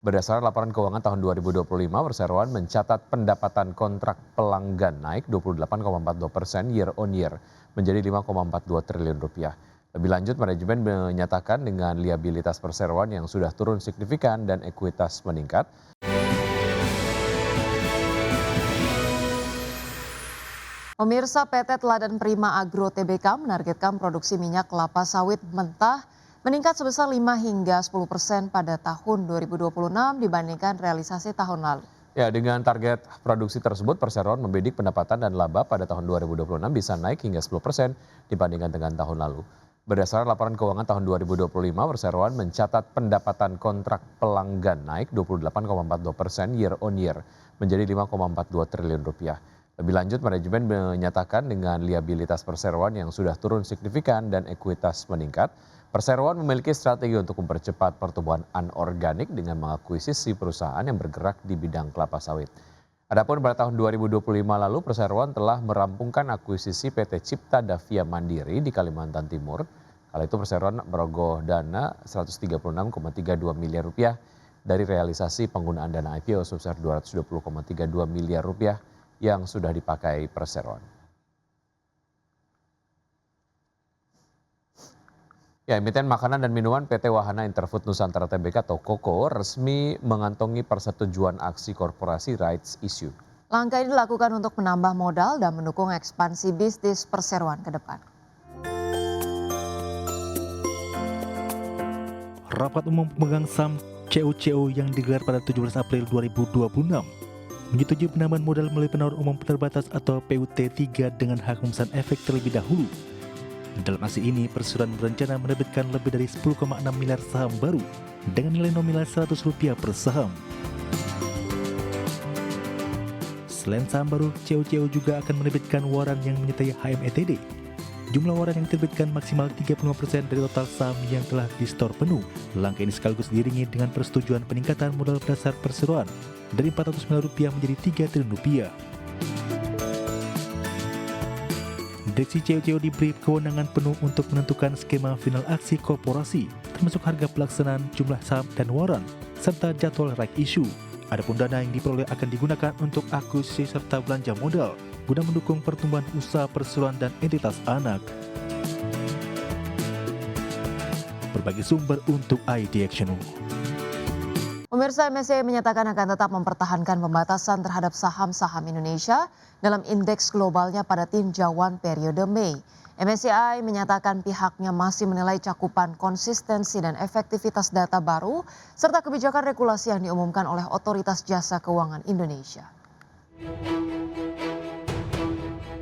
Berdasarkan laporan keuangan tahun 2025, perseroan mencatat pendapatan kontrak pelanggan naik 28,42% year on year menjadi 5,42 triliun rupiah. Lebih lanjut, manajemen menyatakan dengan liabilitas perseroan yang sudah turun signifikan dan ekuitas meningkat. Pemirsa, PT Teladan Prima Agro Tbk menargetkan produksi minyak kelapa sawit mentah meningkat sebesar 5 hingga 10% pada tahun 2026 dibandingkan realisasi tahun lalu. Ya, dengan target produksi tersebut, perseroan membidik pendapatan dan laba pada tahun 2026 bisa naik hingga 10% dibandingkan dengan tahun lalu. Berdasarkan laporan keuangan tahun 2025, perseroan mencatat pendapatan kontrak pelanggan naik 28,42% year on year menjadi 5,42 triliun rupiah. Lebih lanjut, manajemen menyatakan dengan liabilitas perseroan yang sudah turun signifikan dan ekuitas meningkat, perseroan memiliki strategi untuk mempercepat pertumbuhan anorganik dengan mengakuisisi perusahaan yang bergerak di bidang kelapa sawit. Adapun pada tahun 2025 lalu, perseroan telah merampungkan akuisisi PT Cipta Davia Mandiri di Kalimantan Timur. Kala itu perseroan merogoh dana 136,32 miliar rupiah dari realisasi penggunaan dana IPO sebesar 220,32 miliar rupiah yang sudah dipakai perseroan. Ya, emiten makanan dan minuman PT Wahana Interfood Nusantara Tbk atau KOKO resmi mengantongi persetujuan aksi korporasi rights issue. Langkah ini dilakukan untuk menambah modal dan mendukung ekspansi bisnis perseroan ke depan. Rapat umum pemegang saham COCO yang digelar pada 17 April 2026 menyetujui penambahan modal melalui penawar umum terbatas atau PUT3 dengan hak memesan efek terlebih dahulu. Dalam aksi ini, perseroan berencana menerbitkan lebih dari 10,6 miliar saham baru dengan nilai nominal Rp100 per saham. Selain saham baru, COCO juga akan menerbitkan waran yang menyertai HMETD. Jumlah waran yang diterbitkan maksimal 35% dari total saham yang telah di-store penuh. Langkah ini sekaligus diiringi dengan persetujuan peningkatan modal dasar perseroan dari Rp400 miliar menjadi Rp3 triliun. Direksi COCO diberi kewenangan penuh untuk menentukan skema final aksi korporasi, termasuk harga pelaksanaan, jumlah saham dan waran, serta jadwal right issue. Adapun dana yang diperoleh akan digunakan untuk akuisisi serta belanja modal guna mendukung pertumbuhan usaha perseroan dan entitas anak. Berbagai sumber untuk ID Action. Pemirsa, MSCI menyatakan akan tetap mempertahankan pembatasan terhadap saham-saham Indonesia dalam indeks globalnya pada tinjauan periode Mei. MSCI menyatakan pihaknya masih menilai cakupan konsistensi dan efektivitas data baru serta kebijakan regulasi yang diumumkan oleh Otoritas Jasa Keuangan Indonesia.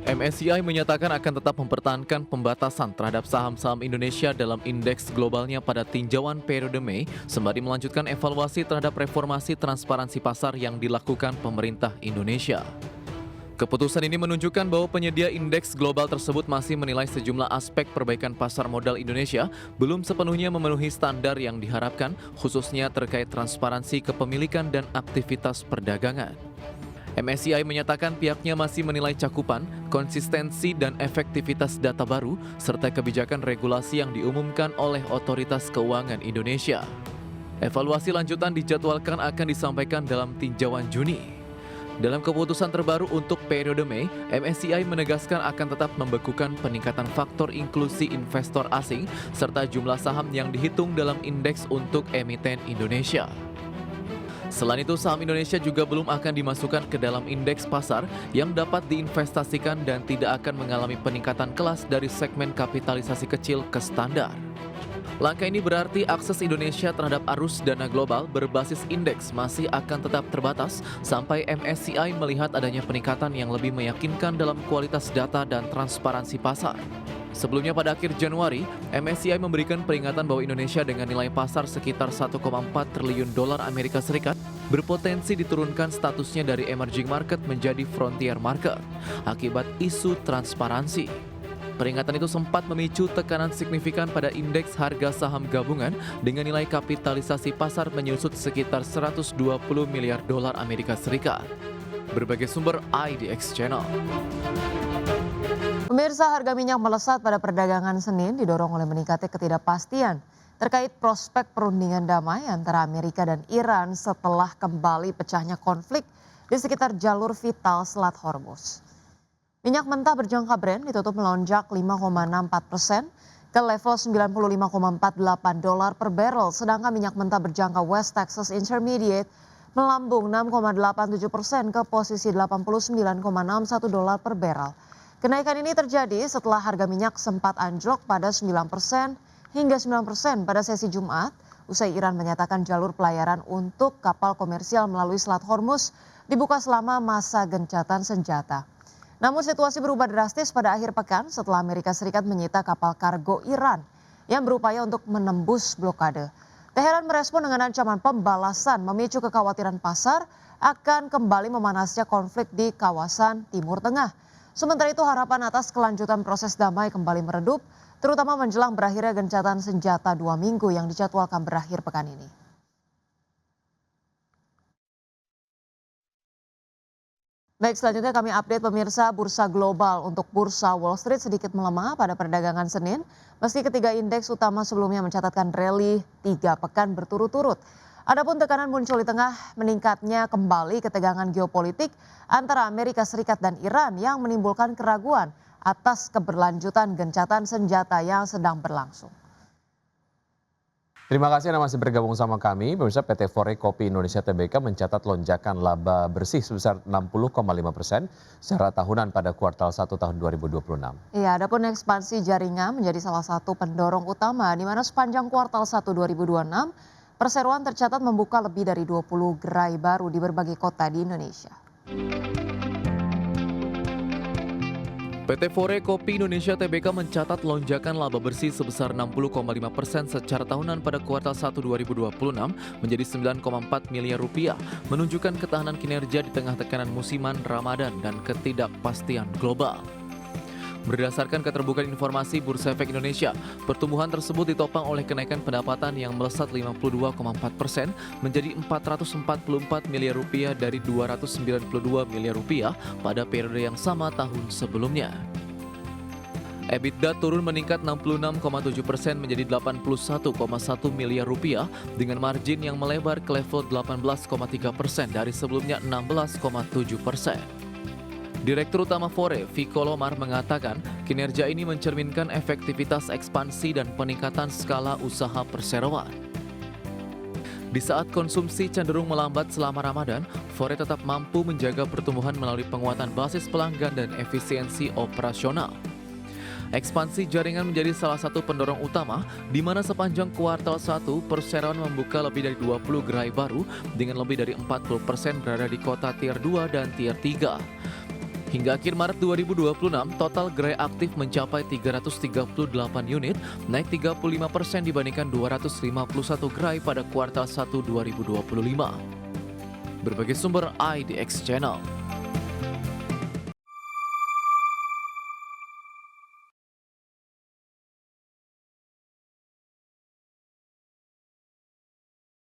MSCI menyatakan akan tetap mempertahankan pembatasan terhadap saham-saham Indonesia dalam indeks globalnya pada tinjauan periode Mei, sembari melanjutkan evaluasi terhadap reformasi transparansi pasar yang dilakukan pemerintah Indonesia. Keputusan ini menunjukkan bahwa penyedia indeks global tersebut masih menilai sejumlah aspek perbaikan pasar modal Indonesia belum sepenuhnya memenuhi standar yang diharapkan, khususnya terkait transparansi kepemilikan dan aktivitas perdagangan. MSCI menyatakan pihaknya masih menilai cakupan, konsistensi dan efektivitas data baru, serta kebijakan regulasi yang diumumkan oleh Otoritas Keuangan Indonesia. Evaluasi lanjutan dijadwalkan akan disampaikan dalam tinjauan Juni. Dalam keputusan terbaru untuk periode Mei, MSCI menegaskan akan tetap membekukan peningkatan faktor inklusi investor asing, serta jumlah saham yang dihitung dalam indeks untuk emiten Indonesia. Selain itu, saham Indonesia juga belum akan dimasukkan ke dalam indeks pasar yang dapat diinvestasikan dan tidak akan mengalami peningkatan kelas dari segmen kapitalisasi kecil ke standar. Langkah ini berarti akses Indonesia terhadap arus dana global berbasis indeks masih akan tetap terbatas sampai MSCI melihat adanya peningkatan yang lebih meyakinkan dalam kualitas data dan transparansi pasar. Sebelumnya pada akhir Januari, MSCI memberikan peringatan bahwa Indonesia dengan nilai pasar sekitar 1,4 triliun dolar Amerika Serikat berpotensi diturunkan statusnya dari emerging market menjadi frontier market akibat isu transparansi. Peringatan itu sempat memicu tekanan signifikan pada indeks harga saham gabungan dengan nilai kapitalisasi pasar menyusut sekitar 120 miliar dolar Amerika Serikat. Berbagai sumber IDX Channel. Pemirsa, harga minyak melesat pada perdagangan Senin didorong oleh meningkatnya ketidakpastian terkait prospek perundingan damai antara Amerika dan Iran setelah kembali pecahnya konflik di sekitar jalur vital Selat Hormuz. Minyak mentah berjangka Brent ditutup melonjak 5,64% ke level $95,48 per barrel, sedangkan minyak mentah berjangka West Texas Intermediate melambung 6,87% ke posisi $89,61 per barrel. Kenaikan ini terjadi setelah harga minyak sempat anjlok pada 9% hingga 9% pada sesi Jumat, usai Iran menyatakan jalur pelayaran untuk kapal komersial melalui Selat Hormuz dibuka selama masa gencatan senjata. Namun situasi berubah drastis pada akhir pekan setelah Amerika Serikat menyita kapal kargo Iran yang berupaya untuk menembus blokade. Teheran merespon dengan ancaman pembalasan, memicu kekhawatiran pasar akan kembali memanasnya konflik di kawasan Timur Tengah. Sementara itu harapan atas kelanjutan proses damai kembali meredup, terutama menjelang berakhirnya gencatan senjata 2 minggu yang dijadwalkan berakhir pekan ini. Baik, selanjutnya kami update pemirsa bursa global. Untuk bursa Wall Street sedikit melemah pada perdagangan Senin, meski ketiga indeks utama sebelumnya mencatatkan rally 3 pekan berturut-turut. Adapun tekanan muncul di tengah meningkatnya kembali ketegangan geopolitik antara Amerika Serikat dan Iran yang menimbulkan keraguan atas keberlanjutan gencatan senjata yang sedang berlangsung. Terima kasih Anda masih bergabung sama kami. Pemirsa, PT Fore Kopi Indonesia Tbk mencatat lonjakan laba bersih sebesar 60,5% secara tahunan pada kuartal 1 tahun 2026. Iya, adapun ekspansi jaringan menjadi salah satu pendorong utama di mana sepanjang kuartal 1 2026, perseroan tercatat membuka lebih dari 20 gerai baru di berbagai kota di Indonesia. PT Fore Kopi Indonesia Tbk mencatat lonjakan laba bersih sebesar 60,5% secara tahunan pada kuartal 1 2026 menjadi 9,4 miliar rupiah, menunjukkan ketahanan kinerja di tengah tekanan musiman Ramadan dan ketidakpastian global. Berdasarkan keterbukaan informasi Bursa Efek Indonesia, pertumbuhan tersebut ditopang oleh kenaikan pendapatan yang melesat 52,4% menjadi 444 miliar rupiah dari 292 miliar rupiah pada periode yang sama tahun sebelumnya. EBITDA turun meningkat 66,7% menjadi 81,1 miliar rupiah dengan margin yang melebar ke level 18,3% dari sebelumnya 16,7%. Direktur Utama Fore, Viko Lomar mengatakan kinerja ini mencerminkan efektivitas ekspansi dan peningkatan skala usaha perseroan. Di saat konsumsi cenderung melambat selama Ramadan, Fore tetap mampu menjaga pertumbuhan melalui penguatan basis pelanggan dan efisiensi operasional. Ekspansi jaringan menjadi salah satu pendorong utama, di mana sepanjang kuartal 1 perseroan membuka lebih dari 20 gerai baru dengan lebih dari 40% berada di kota Tier 2 dan Tier 3. Hingga akhir Maret 2026, total gerai aktif mencapai 338 unit, naik 35% dibandingkan 251 gerai pada kuartal 1 2025. Berbagai sumber IDX Channel.